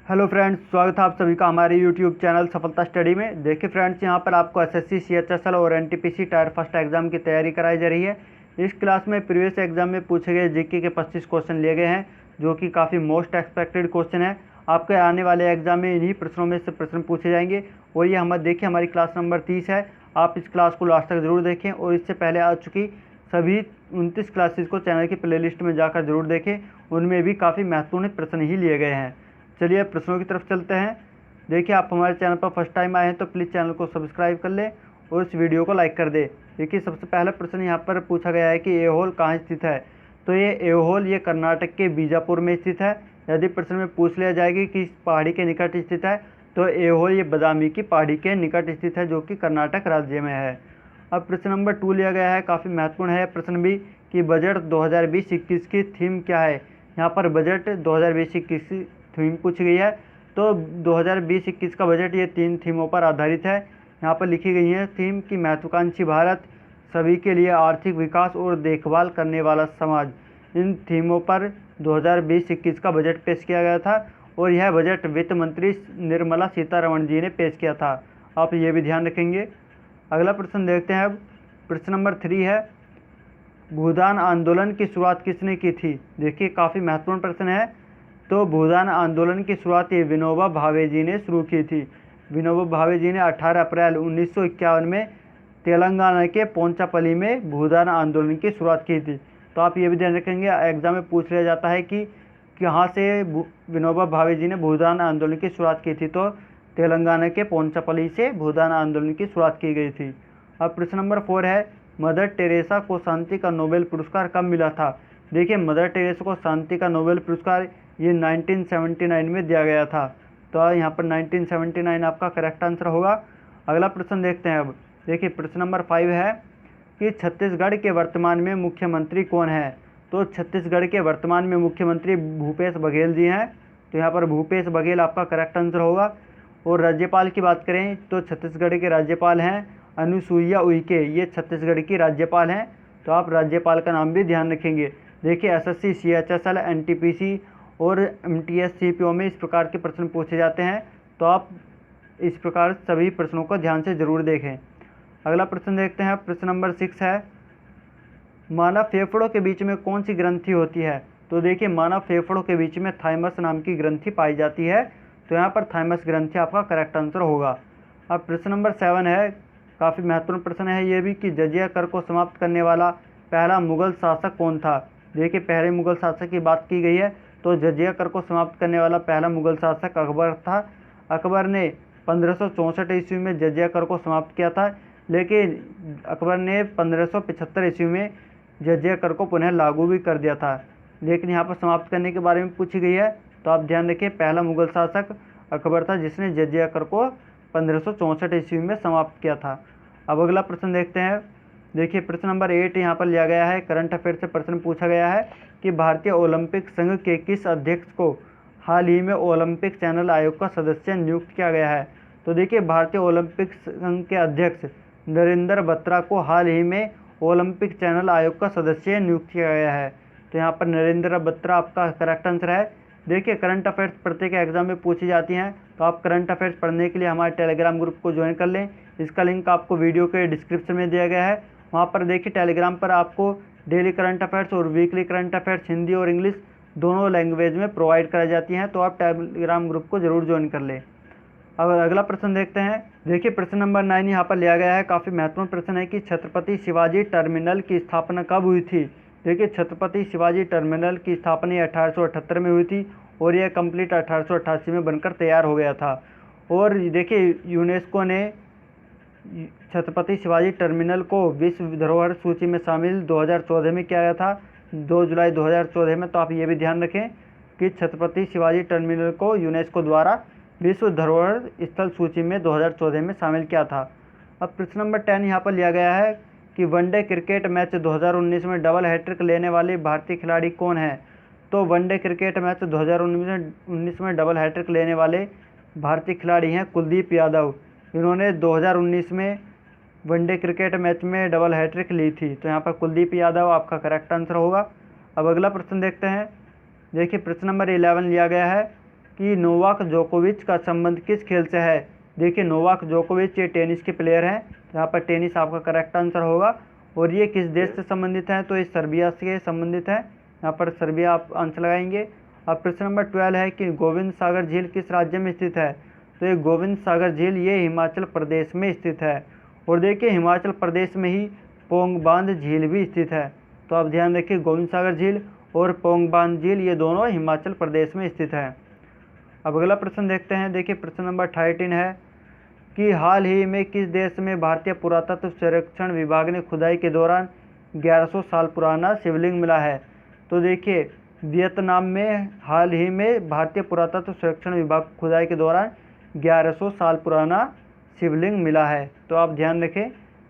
Hello friends, स्वागत है आप सभी का हमारे यूट्यूब चैनल सफलता स्टडी में। देखिए फ्रेंड्स, यहाँ पर आपको एसएससी, सीएचएसएल और एनटीपीसी टायर फर्स्ट एग्जाम की तैयारी कराई जा रही है। इस क्लास में प्रीवियस एग्जाम में पूछे गए जीके के 25 क्वेश्चन लिए गए हैं, जो कि काफ़ी मोस्ट एक्सपेक्टेड क्वेश्चन है। आपके आने वाले एग्जाम में इन्हीं प्रश्नों में से प्रश्न पूछे जाएंगे। और ये हमारी क्लास नंबर 30 है। आप इस क्लास को लास्ट तक जरूर देखें और इससे पहले आ चुकी सभी 29 क्लासेस को चैनल की प्लेलिस्ट में जाकर जरूर देखें। उनमें भी काफ़ी महत्वपूर्ण प्रश्न ही लिए गए हैं। चलिए प्रश्नों की तरफ चलते हैं। देखिए, आप हमारे चैनल पर फर्स्ट टाइम आए हैं तो प्लीज़ चैनल को सब्सक्राइब कर लें और इस वीडियो को लाइक कर दें। देखिए, सबसे पहला प्रश्न यहाँ पर पूछा गया है कि एहोल कहाँ स्थित है। तो ये एहोल ये कर्नाटक के बीजापुर में स्थित है। यदि प्रश्न में पूछ लिया जाएगी कि इस पहाड़ी के निकट स्थित है, तो एहोल ये बादामी की पहाड़ी के निकट स्थित है, जो कि कर्नाटक राज्य में है। अब प्रश्न नंबर 2 लिया गया है, काफ़ी महत्वपूर्ण है प्रश्न भी, कि बजट 2020-21 की थीम क्या है। यहाँ पर बजट 2020-21 की थीम पूछी गई है। तो 2020-21 का बजट ये 3 थीमों पर आधारित है। यहाँ पर लिखी गई है थीम की महत्वाकांक्षी भारत, सभी के लिए आर्थिक विकास और देखभाल करने वाला समाज। इन थीमों पर 2020-21 का बजट पेश किया गया था और यह बजट वित्त मंत्री निर्मला सीतारमण जी ने पेश किया था। आप ये भी ध्यान रखेंगे। अगला प्रश्न देखते हैं। अब प्रश्न नंबर 3 है, भूदान आंदोलन की शुरुआत किसने की थी। देखिए, काफ़ी महत्वपूर्ण प्रश्न है। तो भूदान आंदोलन की शुरुआत ये विनोबा भावे जी ने शुरू की थी। विनोबा भावे जी ने 18 अप्रैल 1951 में तेलंगाना के पोंचापल्ली में भूदान आंदोलन की शुरुआत की थी। तो आप ये भी ध्यान रखेंगे, एग्जाम में पूछ लिया जाता है कि कहाँ से विनोबा भावे जी ने भूदान आंदोलन की शुरुआत की थी। तो तेलंगाना के पोंचापल्ली से भूदान आंदोलन की शुरुआत की गई थी। अब प्रश्न नंबर 4 है, मदर टेरेसा को शांति का नोबेल पुरस्कार कब मिला था। देखिए, मदर टेरेसा को शांति का नोबेल पुरस्कार ये 1979 में दिया गया था। तो यहाँ पर 1979 आपका करेक्ट आंसर होगा। अगला प्रश्न देखते हैं। अब देखिए, प्रश्न नंबर 5 है कि छत्तीसगढ़ के वर्तमान में मुख्यमंत्री कौन है। तो छत्तीसगढ़ के वर्तमान में मुख्यमंत्री भूपेश बघेल जी हैं। तो यहाँ पर भूपेश बघेल आपका करेक्ट आंसर होगा। और राज्यपाल की बात करें तो छत्तीसगढ़ के राज्यपाल हैं अनुसुईया उइके, ये छत्तीसगढ़ की राज्यपाल हैं। तो आप राज्यपाल का नाम भी ध्यान रखेंगे। देखिए, एसएससी, सीएचएसएल, एनटीपीसी और एमटीएस सीपीओ में इस प्रकार के प्रश्न पूछे जाते हैं। तो आप इस प्रकार सभी प्रश्नों को ध्यान से जरूर देखें। अगला प्रश्न देखते हैं। प्रश्न नंबर 6 है, मानव फेफड़ों के बीच में कौन सी ग्रंथि होती है। तो देखिए, मानव फेफड़ों के बीच में थाइमस नाम की ग्रंथि पाई जाती है। तो यहाँ पर थाइमस ग्रंथि आपका करेक्ट आंसर होगा। अब प्रश्न नंबर 7 है, काफ़ी महत्वपूर्ण प्रश्न है ये भी, कि जजिया कर को समाप्त करने वाला पहला मुगल शासक कौन था। देखिए, पहले मुगल शासक की बात की गई है। तो जजिया कर को समाप्त करने वाला पहला मुगल शासक अकबर था। अकबर ने 1564 ईस्वी में जजिया कर को समाप्त किया था, लेकिन अकबर ने 1575 ईस्वी में जजिया कर को पुनः लागू भी कर दिया था। लेकिन यहाँ पर समाप्त करने के बारे में पूछी गई है। तो आप ध्यान रखिए, पहला मुगल शासक अकबर था जिसने जजिया कर को 1564 ईस्वी में समाप्त किया था। अब अगला प्रश्न देखते हैं। देखिए, प्रश्न नंबर 8 यहाँ पर लिया गया है, करंट अफेयर से प्रश्न पूछा गया है कि भारतीय ओलंपिक संघ के किस अध्यक्ष को हाल ही में ओलंपिक चैनल आयोग का सदस्य नियुक्त किया गया है। तो देखिए, भारतीय ओलंपिक संघ के अध्यक्ष नरेंद्र बत्रा को हाल ही में ओलंपिक चैनल आयोग का सदस्य नियुक्त किया गया है। तो यहाँ पर नरेंद्र बत्रा आपका करेक्ट आंसर है। देखिए, करंट अफेयर्स प्रत्येक एग्जाम में पूछी जाती हैं। तो आप करंट अफेयर्स पढ़ने के लिए हमारे टेलीग्राम ग्रुप को ज्वाइन कर लें। इसका लिंक आपको वीडियो के डिस्क्रिप्शन में दिया गया है। वहाँ पर देखिए, टेलीग्राम पर आपको डेली करंट अफेयर्स और वीकली करंट अफेयर्स हिंदी और इंग्लिश दोनों लैंग्वेज में प्रोवाइड कराई जाती हैं। तो आप टेलीग्राम ग्रुप को जरूर ज्वाइन कर लें। अब अगला प्रश्न देखते हैं। देखिए, प्रश्न नंबर 9 यहाँ पर लिया गया है, काफ़ी महत्वपूर्ण प्रश्न है कि छत्रपति शिवाजी टर्मिनल की स्थापना कब हुई थी। देखिए, छत्रपति शिवाजी टर्मिनल की स्थापना 1878 में हुई थी और यह कंप्लीट 1888 में बनकर तैयार हो गया था। और देखिए, यूनेस्को ने छत्रपति शिवाजी टर्मिनल को विश्व धरोहर सूची में शामिल 2014 में किया गया था, 2 जुलाई 2014 में। तो आप ये भी ध्यान रखें कि छत्रपति शिवाजी टर्मिनल को यूनेस्को द्वारा विश्व धरोहर स्थल सूची में 2014 में शामिल किया था। अब प्रश्न नंबर 10 यहाँ पर लिया गया है कि वनडे क्रिकेट मैच 2019 में डबल हैट्रिक लेने वाले भारतीय खिलाड़ी कौन है। तो वनडे क्रिकेट मैच 2019 में डबल हैट्रिक लेने वाले भारतीय खिलाड़ी हैं कुलदीप यादव। इन्होंने 2019 में वनडे क्रिकेट मैच में डबल हैट्रिक ली थी। तो यहाँ पर कुलदीप यादव आपका करेक्ट आंसर होगा। अब अगला प्रश्न देखते हैं। देखिए, प्रश्न नंबर 11 लिया गया है कि नोवाक जोकोविच का संबंध किस खेल से है। देखिए नोवाक जोकोविच ये टेनिस के प्लेयर हैं, यहाँ पर टेनिस आपका करेक्ट आंसर होगा। और ये किस देश से संबंधित है, तो ये सर्बिया से संबंधित है, यहाँ पर सर्बिया आप आंसर लगाएंगे। अब प्रश्न नंबर 12 है कि गोविंद सागर झील किस राज्य में स्थित है। तो ये गोविंद सागर झील ये हिमाचल प्रदेश में स्थित है। और देखिए हिमाचल प्रदेश में ही पोंग बांध झील भी स्थित है। तो आप ध्यान रखिए गोविंद सागर झील और पोंग बांध झील ये दोनों हिमाचल प्रदेश में स्थित है। अब अगला प्रश्न देखते हैं। देखिए प्रश्न नंबर 13 है कि हाल ही में किस देश में भारतीय पुरातत्व सर्वेक्षण विभाग ने खुदाई के दौरान 1100 साल पुराना शिवलिंग मिला है। तो देखिए वियतनाम में हाल ही में भारतीय पुरातत्व सर्वेक्षण विभाग खुदाई के दौरान 1100 साल पुराना शिवलिंग मिला है। तो आप ध्यान रखें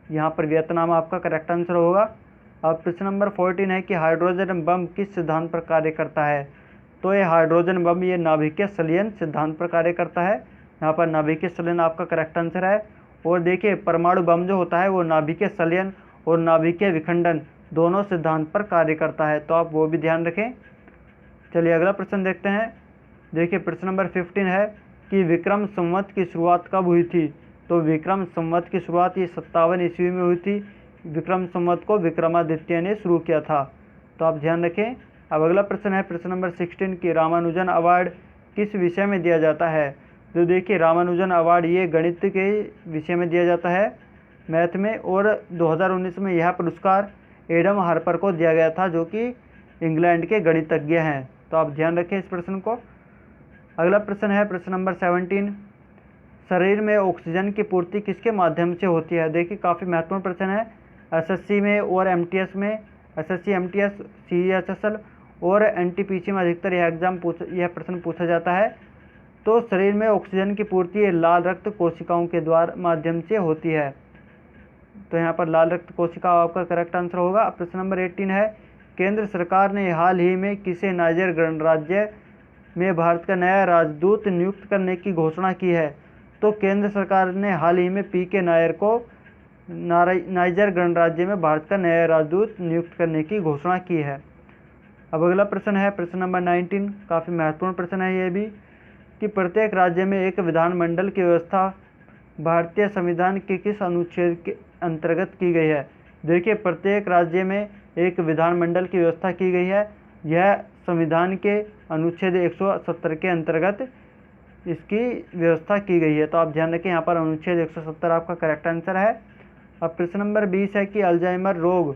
यहाँ पर वियतनाम आपका करेक्ट आंसर होगा। अब प्रश्न नंबर 14 है कि हाइड्रोजन बम किस सिद्धांत पर कार्य करता है। तो ये हाइड्रोजन बम ये नाभिकीय संलयन सिद्धांत पर कार्य करता है, यहाँ पर नाभिकीय संलयन आपका करेक्ट आंसर है। और देखिए परमाणु बम जो होता है वो नाभिकीय संलयन और नाभिकीय विखंडन दोनों सिद्धांत पर कार्य करता है, तो आप वो भी ध्यान रखें। चलिए अगला प्रश्न देखते हैं। देखिए प्रश्न नंबर 15 है कि विक्रम संवत की शुरुआत कब हुई थी। तो विक्रम संवत की शुरुआत ये 57 ईस्वी में हुई थी। विक्रम संवत को विक्रमादित्य ने शुरू किया था, तो आप ध्यान रखें। अब अगला प्रश्न है प्रश्न नंबर 16 की रामानुजन अवार्ड किस विषय में दिया जाता है। तो देखिए रामानुजन अवार्ड ये गणित के विषय में दिया जाता है, मैथ में। और 2019 में यह पुरस्कार एडम हार्पर को दिया गया था जो कि इंग्लैंड के गणितज्ञ हैं, तो आप ध्यान रखें इस प्रश्न को। अगला प्रश्न है प्रश्न नंबर 17, शरीर में ऑक्सीजन की पूर्ति किसके माध्यम से होती है। देखिए काफ़ी महत्वपूर्ण प्रश्न है। एसएससी में और एमटीएस में, एसएससी एमटीएस सीएचएसएल और एनटीपीसी में अधिकतर यह प्रश्न पूछा जाता है। तो शरीर में ऑक्सीजन की पूर्ति लाल रक्त कोशिकाओं के द्वारा माध्यम से होती है, तो यहाँ पर लाल रक्त कोशिका आपका करेक्ट आंसर होगा। प्रश्न नंबर 18 है केंद्र सरकार ने हाल ही में किसे नाइजर गणराज्य में भारत का नया राजदूत नियुक्त करने की घोषणा की है। तो केंद्र सरकार ने हाल ही में पीके नायर को नाइजर गणराज्य में भारत का नया राजदूत नियुक्त करने की घोषणा की है। अब अगला प्रश्न है प्रश्न नंबर 19, काफ़ी महत्वपूर्ण प्रश्न है ये भी, कि प्रत्येक राज्य में एक विधानमंडल की व्यवस्था भारतीय संविधान के किस अनुच्छेद के अंतर्गत की गई है। देखिए प्रत्येक राज्य में एक विधानमंडल की व्यवस्था की गई है, यह संविधान के अनुच्छेद 170 के अंतर्गत इसकी व्यवस्था की गई है, तो आप ध्यान रखें यहाँ पर अनुच्छेद 170 आपका करेक्ट आंसर है। अब प्रश्न नंबर 20 है कि अल्जाइमर रोग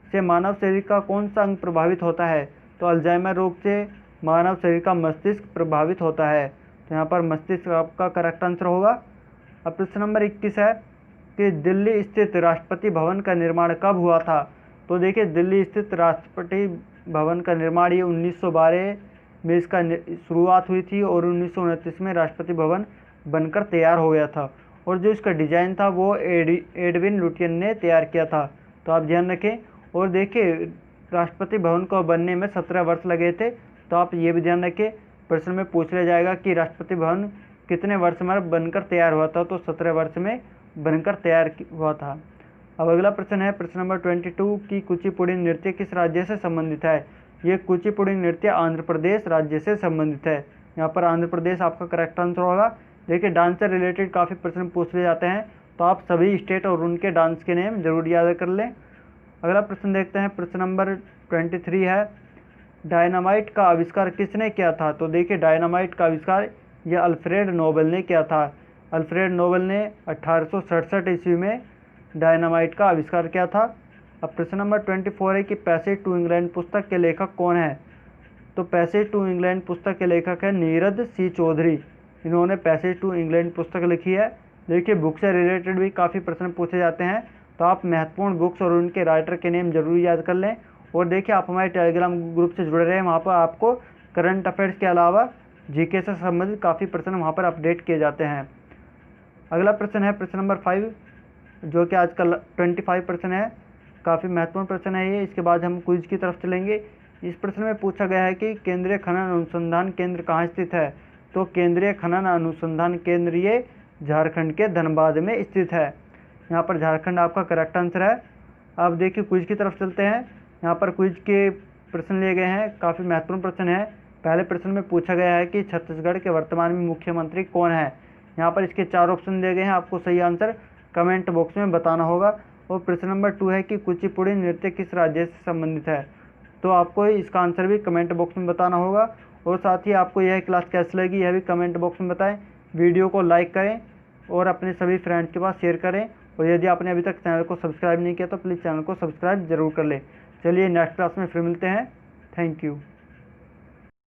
से मानव शरीर का कौन सा अंग प्रभावित होता है। तो अल्जाइमर रोग से मानव शरीर का मस्तिष्क प्रभावित होता है, तो यहाँ पर मस्तिष्क आपका करेक्ट आंसर होगा। अब प्रश्न नंबर 21 है कि दिल्ली स्थित राष्ट्रपति भवन का निर्माण कब हुआ था। तो देखिए दिल्ली स्थित राष्ट्रपति भवन का निर्माण ये 1912 में इसका शुरुआत हुई थी और 1929 में राष्ट्रपति भवन बनकर तैयार हो गया था। और जो इसका डिज़ाइन था वो एडविन लुटियन ने तैयार किया था, तो आप ध्यान रखें। और देखिए राष्ट्रपति भवन को बनने में 17 वर्ष लगे थे, तो आप ये भी ध्यान रखें प्रश्न में पूछ लिया जाएगा कि राष्ट्रपति भवन कितने वर्ष में बनकर तैयार हुआ था, तो 17 वर्ष में बनकर तैयार हुआ था। अब अगला प्रश्न है प्रश्न नंबर 22 की कुचिपुड़ी नृत्य किस राज्य से संबंधित है। ये कुचिपुड़ी नृत्य आंध्र प्रदेश राज्य से संबंधित है, यहाँ पर आंध्र प्रदेश आपका करेक्ट आंसर होगा। देखिए डांस से रिलेटेड काफ़ी प्रश्न पूछ लिए जाते हैं, तो आप सभी स्टेट और उनके डांस के नेम जरूर याद कर लें। अगला प्रश्न देखते हैं प्रश्न नंबर 23 है डायनामाइट का आविष्कार किसने किया था। तो देखिए डायनामाइट का आविष्कार यह अल्फ्रेड नोबेल ने किया था। अल्फ्रेड नोबेल ने 1867 ईस्वी में डायनामाइट का आविष्कार किया था। अब प्रश्न नंबर 24 है कि पैसेज टू इंग्लैंड पुस्तक के लेखक कौन है। तो पैसेज टू इंग्लैंड पुस्तक के लेखक है नीरद सी चौधरी, इन्होंने पैसेज टू इंग्लैंड पुस्तक लिखी है। देखिए बुक से रिलेटेड भी काफ़ी प्रश्न पूछे जाते हैं, तो आप महत्वपूर्ण बुक्स और उनके राइटर के नेम जरूर याद कर लें। और देखिए आप हमारे टेलीग्राम ग्रुप से जुड़े रहें, वहाँ पर आपको करंट अफेयर्स के अलावा जीके से संबंधित काफ़ी प्रश्न वहाँ पर अपडेट किए जाते हैं। अगला प्रश्न है प्रश्न नंबर 5, जो कि आज का 25 प्रश्न है, काफ़ी महत्वपूर्ण प्रश्न है ये। इसके बाद हम क्विज की तरफ चलेंगे। इस प्रश्न में पूछा गया है कि केंद्रीय खनन अनुसंधान केंद्र कहाँ स्थित है। तो केंद्रीय खनन अनुसंधान केंद्र ये झारखंड के धनबाद में स्थित है, यहाँ पर झारखंड आपका करेक्ट आंसर है। अब देखिए क्विज की तरफ चलते हैं। यहाँ पर क्विज के प्रश्न लिए गए हैं, काफ़ी महत्वपूर्ण प्रश्न है। पहले प्रश्न में पूछा गया है कि छत्तीसगढ़ के वर्तमान में मुख्यमंत्री कौन है। यहाँ पर इसके 4 ऑप्शन दिए गए हैं, आपको सही आंसर कमेंट बॉक्स में बताना होगा। और प्रश्न नंबर 2 है कि कुचिपुड़ी नृत्य किस राज्य से संबंधित है, तो आपको इसका आंसर भी कमेंट बॉक्स में बताना होगा। और साथ ही आपको यह क्लास कैसी लगी यह भी कमेंट बॉक्स में बताएं। वीडियो को लाइक करें और अपने सभी फ्रेंड्स के पास शेयर करें। और यदि आपने अभी तक चैनल को सब्सक्राइब नहीं किया तो प्लीज़ चैनल को सब्सक्राइब जरूर कर लें। चलिए नेक्स्ट क्लास में फिर मिलते हैं। Thank you.